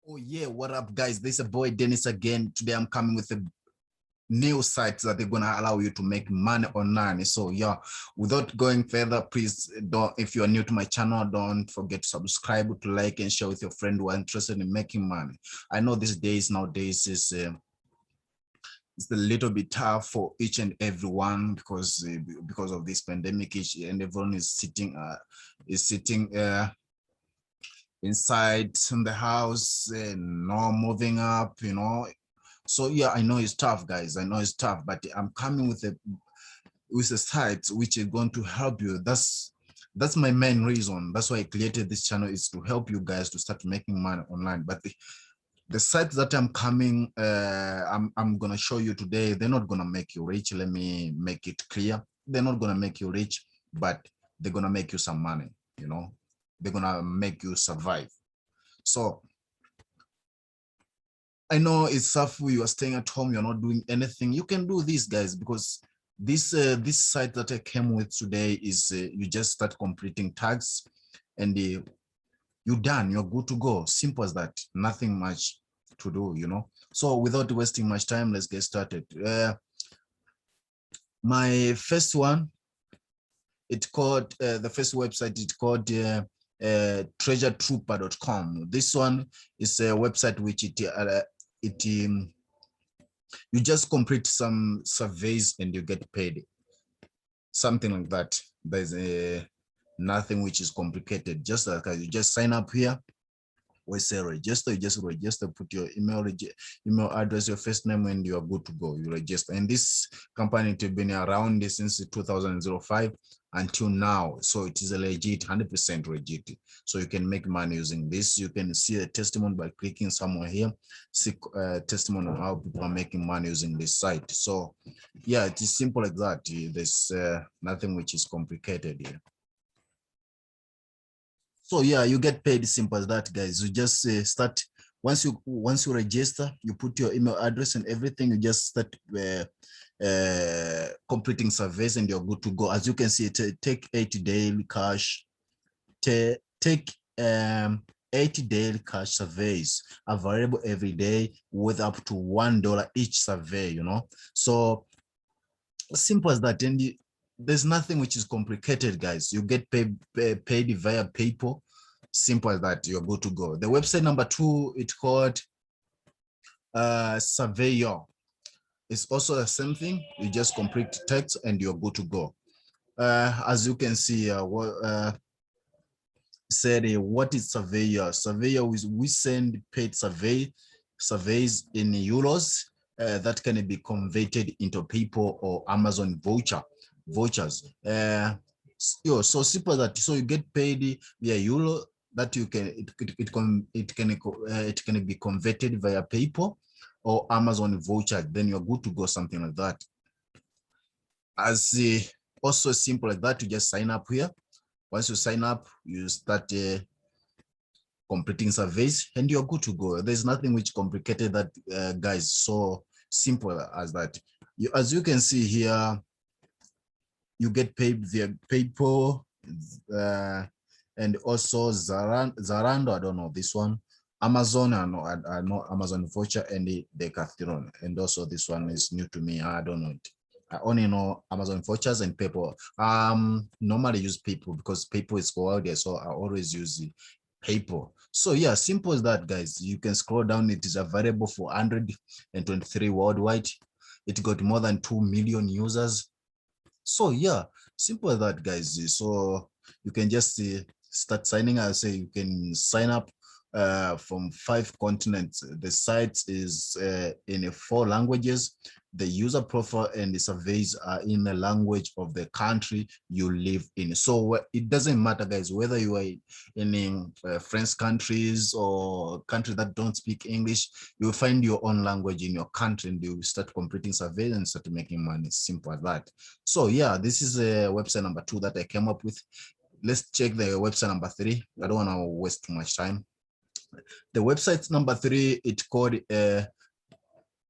Oh yeah, what up guys? This is a boy Dennis again. Today I'm coming with a new site that they're gonna allow you to make money online. So yeah, without going further, please don't, if you are new to my channel, don't forget to subscribe, to like and share with your friend who are interested in making money. I know these days nowadays is it's a little bit tough for each and everyone because of this pandemic, each and everyone is sitting inside in the house and not moving up, So yeah, I know it's tough, guys. I know it's tough, but I'm coming with a site which is going to help you. That's my main reason. That's why I created this channel, is to help you guys to start making money online. But the sites that I'm gonna show you today, they're not gonna make you rich. Let me make it clear. They're not gonna make you rich, but they're gonna make you some money, they're gonna make you survive. So I know it's tough. You are staying at home, you're not doing anything. You can do this, guys, because this site that I came with today is you just start completing tags and you're done, you're good to go. Simple as that. Nothing much to do, So without wasting much time, let's get started. My first one, it's called the first website, it's called treasuretrooper.com. This one is a website which you just complete some surveys and you get paid, something like that. There's nothing which is complicated. Just like you just sign up here. We say register, you just register, put your email address, your first name, and you are good to go. You register. And this company has been around since 2005 until now. So it is a legit, 100% legit. So you can make money using this. You can see a testimony by clicking somewhere here, see testimony on how people are making money using this site. So yeah, it is simple like that. There's nothing which is complicated here. So yeah, you get paid, simple as that, guys. You just start, once you register, you put your email address and everything, you just start completing surveys and you're good to go. As you can see, take 80 daily cash, take 80 daily cash surveys available every day with up to $1 each survey, So simple as that. And there's nothing which is complicated, guys. You get paid via PayPal. Simple as that. You're good to go. The website number 2, it's called Surveyor. It's also the same thing. You just complete text and you're good to go. As you can see, what is Surveyor? Surveyor is, we send paid surveys in euros that can be converted into PayPal or Amazon vouchers. So simple that, so you get paid via euro that you can it can be converted via PayPal or Amazon voucher. Then you're good to go, something like that. As also simple like that, you just sign up here. Once you sign up, you start completing surveys and you're good to go. There's nothing which complicated that, guys. So simple as that. As you can see here, you get paid via PayPal and also Zalando. I don't know this one. Amazon, I know Amazon voucher and the Decathlon. And also this one is new to me. I don't know it. I only know Amazon vouchers and PayPal. Normally use PayPal because PayPal is go out there, so I always use PayPal. So yeah, simple as that, guys. You can scroll down. It is available for 123 worldwide. It got more than 2 million users. So yeah, simple as that, guys. So you can just start signing. I say you can sign up from 5 continents. The site is in 4 languages. The user profile and the surveys are in the language of the country you live in. So it doesn't matter, guys, whether you are in French countries or countries that don't speak English. You'll find your own language in your country and you start completing surveys and start making money. Simple as that. So yeah, this is website number 2 that I came up with. Let's check the website number 3. I don't want to waste too much time. The website number 3, it's called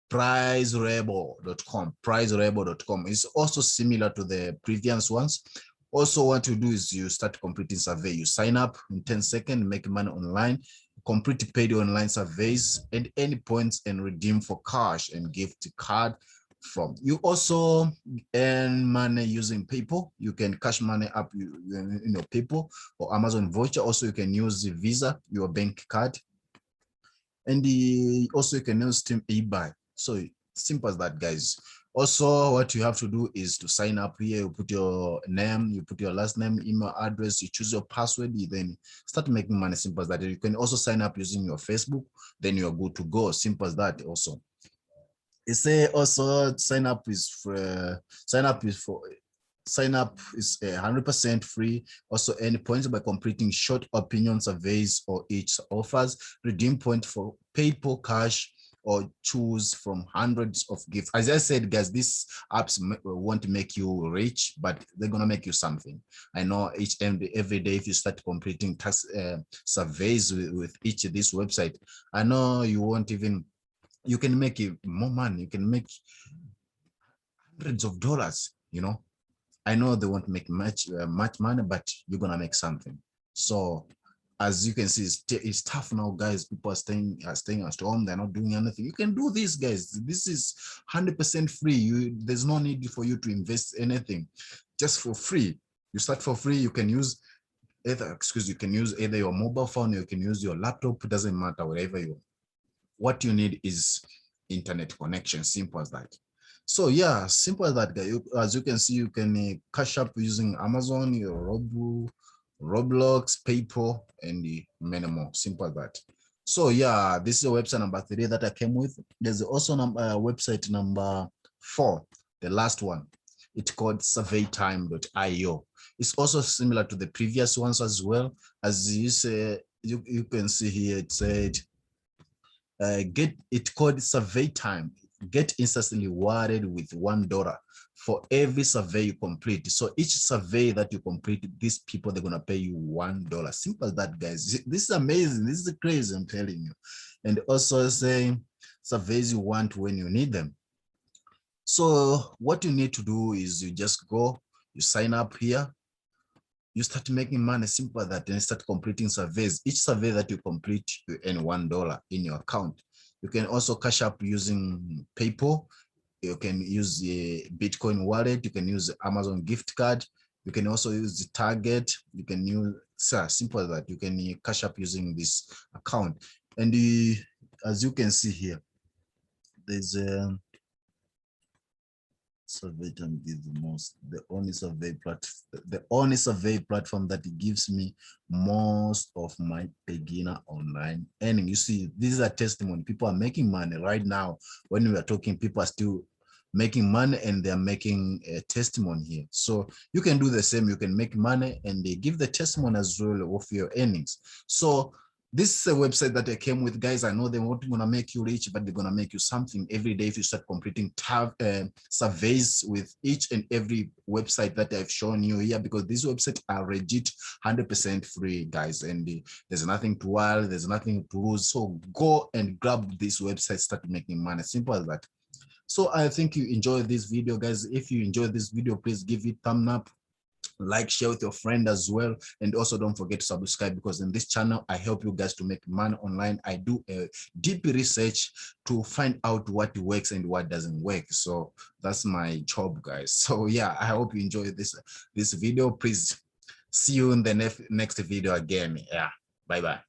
pricerebel.com. Pricerebel.com is also similar to the previous ones. Also, what you do is you start completing survey. You sign up in 10 seconds, make money online. complete paid online surveys and earn points and redeem for cash and gift card from. You also earn money using PayPal. You can cash money up in your PayPal or Amazon voucher. Also, you can use the Visa, your bank card, and also you can use Steam eBay. So simple as that, guys. Also, what you have to do is to sign up here. You put your name, you put your last name, email address, you choose your password, you then start making money. Simple as that. You can also sign up using your Facebook, then you're good to go. Simple as that. Also, it say also sign up is for sign up is 100% free. Also, earn points by completing short opinion surveys or each offers. Redeem point for PayPal cash or choose from hundreds of gifts. As I said, guys, these apps won't make you rich, but they're gonna make you something. I know each and every day, if you start completing task surveys with each of this website, I know you won't even, you can make more money. You can make hundreds of dollars, you know. I know they won't make much money, but you're gonna make something. So as you can see, it's tough now, guys. People are staying at home. They're not doing anything. You can do this, guys. This is 100% free. There's no need for you to invest anything, just for free. You start for free. You can use either, you can use either your mobile phone, or you can use your laptop. It doesn't matter, whatever you. What you need is internet connection. Simple as that. So yeah, simple as that, guy. As you can see, you can cash up using Amazon, your Roblox, PayPal, and many more. Simple as that. So yeah, this is a website number 3 that I came with. There's also website number 4, the last one. It's called surveytime.io. It's also similar to the previous ones as well. As you say, you can see here, it said, it called Survey Time. Get instantly rewarded with $1 for every survey you complete. So each survey that you complete, these people, they're gonna pay you $1. Simple as that, guys. This is amazing. This is crazy, I'm telling you. And also saying surveys you want when you need them. So what you need to do is you just go, you sign up here, you start making money. Simple as that, and start completing surveys. Each survey that you complete, you earn $1 in your account. You can also cash up using PayPal. You can use the Bitcoin wallet. You can use the Amazon gift card. You can also use the Target. You can use, simple as that. You can cash up using this account. And as you can see here, there's a Surveytime gives the only survey platform that gives me most of my beginner online earning. You see, this is a testimony. People are making money right now. When we are talking, people are still making money, and they're making a testimony here. So you can do the same. You can make money and they give the testimony as well of your earnings. So this is a website that I came with, guys. I know they weren't gonna make you rich, but they're gonna make you something every day if you start completing surveys with each and every website that I've shown you here, because these websites are legit 100% free, guys, and there's nothing to worry, there's nothing to lose. So go and grab this website, start making money. Simple as that. So I think you enjoyed this video, guys. If you enjoyed this video, please give it thumbs up, like, share with your friend as well, and also don't forget to subscribe, because in this channel I help you guys to make money online. I do a deep research to find out what works and what doesn't work. So that's my job, guys. So yeah, I hope you enjoy this video. Please see you in the next video again. Yeah, bye bye.